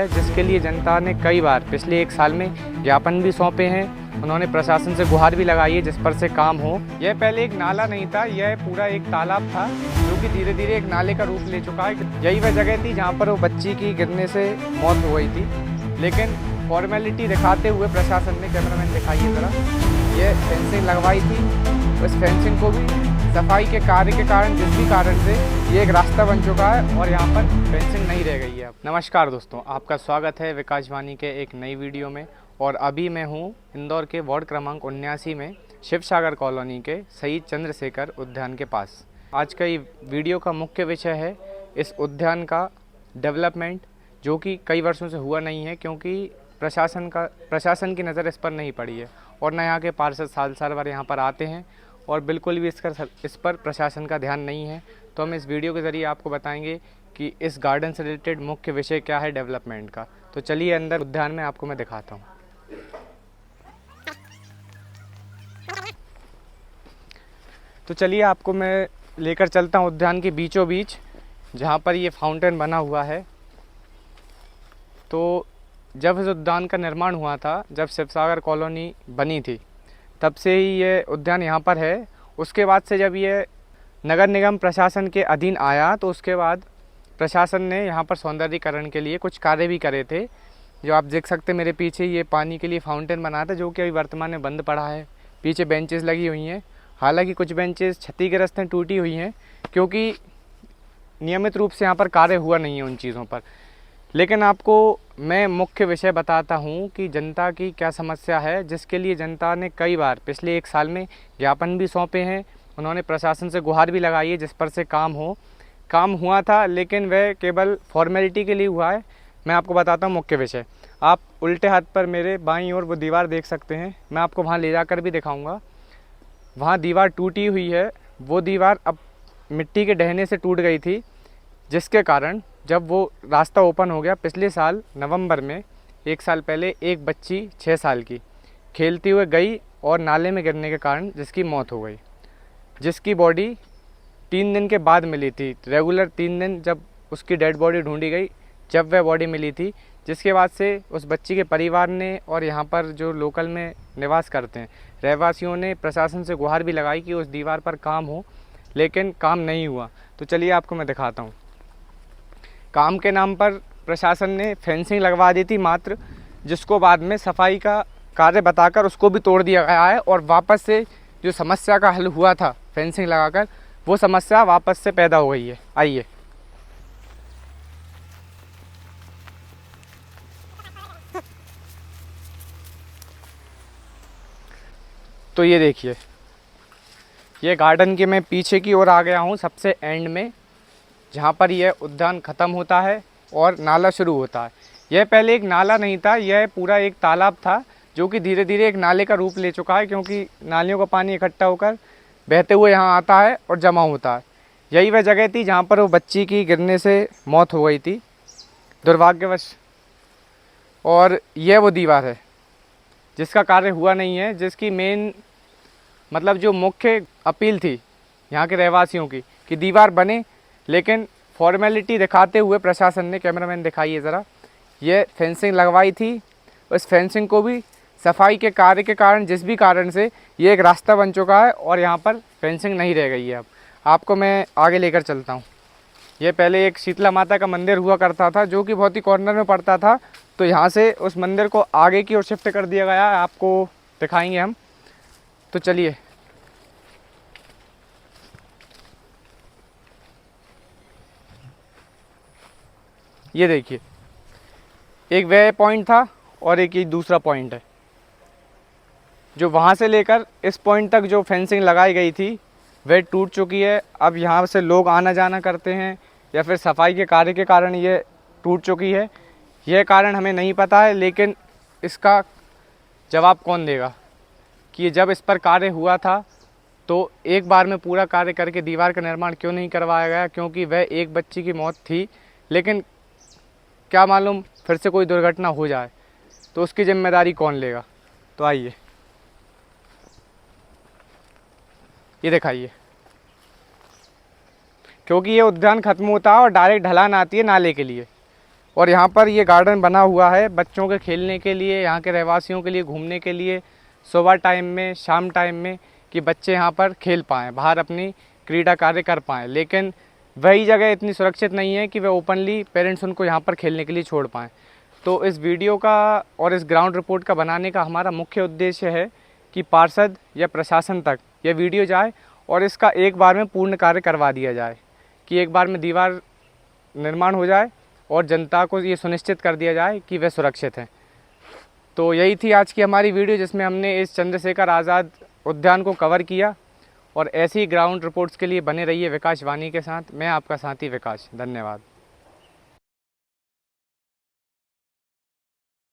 जिसके लिए जनता ने कई बार पिछले 1 साल में ज्ञापन भी सौंपे हैं। उन्होंने प्रशासन से गुहार भी लगाई है जिस पर से काम हो। यह पहले एक नाला नहीं था, यह पूरा एक तालाब था जो कि धीरे धीरे एक नाले का रूप ले चुका है। यही वह जगह थी जहां पर वो बच्ची की गिरने से मौत हो गई थी, लेकिन फॉर्मेलिटी दिखाते हुए प्रशासन ने, कैमरामैन दिखाइए ज़रा, ये फेंसिंग लगवाई थी। उस फेंसिंग को भी सफाई के कार्य के कारण, जिस भी कारण से ये एक रास्ता बन चुका है और यहाँ पर फेंसिंग नहीं रह गई है। नमस्कार दोस्तों, आपका स्वागत है विकास वाणी के एक नई वीडियो में। और अभी मैं हूँ इंदौर के वार्ड क्रमांक 79 में शिवसागर कॉलोनी के शहीद चंद्रशेखर उद्यान के पास। आज का ये वीडियो का मुख्य विषय है इस उद्यान का डेवलपमेंट, जो कि कई वर्षों से हुआ नहीं है क्योंकि प्रशासन की नज़र इस पर नहीं पड़ी है और न यहाँ के पार्षद साल भर यहाँ पर आते हैं और बिल्कुल भी इस पर प्रशासन का ध्यान नहीं है। तो हम इस वीडियो के ज़रिए आपको बताएंगे कि इस गार्डन से रिलेटेड मुख्य विषय क्या है डेवलपमेंट का। तो चलिए अंदर उद्यान में आपको मैं दिखाता हूँ। तो चलिए आपको मैं लेकर चलता हूँ उद्यान के बीचों बीच, जहाँ पर ये फाउंटेन बना हुआ है। तो जब इस उद्यान का निर्माण हुआ था, जब शिवसागर कॉलोनी बनी थी, तब से ही ये उद्यान यहाँ पर है। उसके बाद से जब ये नगर निगम प्रशासन के अधीन आया तो उसके बाद प्रशासन ने यहाँ पर सौंदर्यीकरण के लिए कुछ कार्य भी करे थे। जो आप देख सकते हैं मेरे पीछे, ये पानी के लिए फाउंटेन बना था जो कि अभी वर्तमान में बंद पड़ा है। पीछे बेंचेस लगी हुई हैं, हालांकि कुछ बेंचेस क्षतिग्रस्त हैं, टूटी हुई हैं, क्योंकि नियमित रूप से यहाँ पर कार्य हुआ नहीं है उन चीज़ों पर। लेकिन आपको मैं मुख्य विषय बताता हूँ कि जनता की क्या समस्या है, जिसके लिए जनता ने कई बार पिछले 1 साल में ज्ञापन भी सौंपे हैं। उन्होंने प्रशासन से गुहार भी लगाई है जिस पर से काम हुआ था, लेकिन वह केवल फॉर्मेलिटी के लिए हुआ है। मैं आपको बताता हूँ मुख्य विषय। आप उल्टे हाथ पर मेरे बाईं ओर वो दीवार देख सकते हैं, मैं आपको वहाँ ले जाकर भी दिखाऊँगा। वहाँ दीवार टूटी हुई है। वो दीवार अब मिट्टी के ढहने से टूट गई थी, जिसके कारण जब वो रास्ता ओपन हो गया पिछले साल नवंबर में, 1 साल पहले, एक बच्ची 6 साल की खेलती हुए गई और नाले में गिरने के कारण जिसकी मौत हो गई, जिसकी बॉडी 3 दिन के बाद मिली थी। रेगुलर 3 दिन जब उसकी डेड बॉडी ढूंढी गई, जब वह बॉडी मिली थी, जिसके बाद से उस बच्ची के परिवार ने और यहाँ पर जो लोकल में निवास करते हैं रहवासियों ने प्रशासन से गुहार भी लगाई कि उस दीवार पर काम हो, लेकिन काम नहीं हुआ। तो चलिए आपको मैं दिखाता हूँ। काम के नाम पर प्रशासन ने फेंसिंग लगवा दी थी मात्र, जिसको बाद में सफाई का कार्य बताकर उसको भी तोड़ दिया गया है और वापस से जो समस्या का हल हुआ था फेंसिंग लगाकर, वो समस्या वापस से पैदा हो गई है। आइए। तो ये देखिए, ये गार्डन के मैं पीछे की ओर आ गया हूँ, सबसे एंड में, जहाँ पर यह उद्यान ख़त्म होता है और नाला शुरू होता है। यह पहले एक नाला नहीं था, यह पूरा एक तालाब था जो कि धीरे धीरे एक नाले का रूप ले चुका है, क्योंकि नालियों का पानी इकट्ठा होकर बहते हुए यहाँ आता है और जमा होता है। यही वह जगह थी जहाँ पर वो बच्ची की गिरने से मौत हो गई थी दुर्भाग्यवश। और यह वो दीवार है जिसका कार्य हुआ नहीं है, जिसकी मेन मतलब जो मुख्य अपील थी यहाँ के रहवासियों की कि दीवार बने, लेकिन फॉर्मेलिटी दिखाते हुए प्रशासन ने, कैमरामैन दिखाइए ज़रा, ये फेंसिंग लगवाई थी। उस फेंसिंग को भी सफाई के कार्य के कारण, जिस भी कारण से ये एक रास्ता बन चुका है और यहाँ पर फेंसिंग नहीं रह गई है। अब आपको मैं आगे लेकर चलता हूँ। ये पहले एक शीतला माता का मंदिर हुआ करता था जो कि बहुत ही कॉर्नर में पड़ता था, तो यहाँ से उस मंदिर को आगे की ओर शिफ्ट कर दिया गया है। आपको दिखाएंगे हम। तो चलिए। ये देखिए, एक वह पॉइंट था और एक ये दूसरा पॉइंट है। जो वहाँ से लेकर इस पॉइंट तक जो फेंसिंग लगाई गई थी वह टूट चुकी है। अब यहाँ से लोग आना जाना करते हैं या फिर सफाई के कार्य के कारण ये टूट चुकी है। यह कारण हमें नहीं पता है, लेकिन इसका जवाब कौन देगा कि जब इस पर कार्य हुआ था तो एक बार में पूरा कार्य करके दीवार का निर्माण क्यों नहीं करवाया गया, क्योंकि वह एक बच्ची की मौत थी। लेकिन क्या मालूम फिर से कोई दुर्घटना हो जाए तो उसकी जिम्मेदारी कौन लेगा। तो आइए, ये दिखाइए, क्योंकि ये उद्यान खत्म होता है और डायरेक्ट ढलान आती है नाले के लिए, और यहाँ पर ये गार्डन बना हुआ है बच्चों के खेलने के लिए, यहाँ के रहवासियों के लिए घूमने के लिए, सुबह टाइम में, शाम टाइम में, कि बच्चे यहाँ पर खेल पाएँ, बाहर अपनी क्रीड़ा कार्य कर पाएँ। लेकिन वही जगह इतनी सुरक्षित नहीं है कि वे ओपनली पेरेंट्स उनको यहाँ पर खेलने के लिए छोड़ पाएँ। तो इस वीडियो का और इस ग्राउंड रिपोर्ट का बनाने का हमारा मुख्य उद्देश्य है कि पार्षद या प्रशासन तक यह वीडियो जाए और इसका एक बार में पूर्ण कार्य करवा दिया जाए, कि एक बार में दीवार निर्माण हो जाए और जनता को ये सुनिश्चित कर दिया जाए कि वे सुरक्षित हैं। तो यही थी आज की हमारी वीडियो, जिसमें हमने इस चंद्रशेखर आज़ाद उद्यान को कवर किया। और ऐसी ग्राउंड रिपोर्ट्स के लिए बने रहिए विकास वाणी के साथ। मैं आपका साथी विकास। धन्यवाद।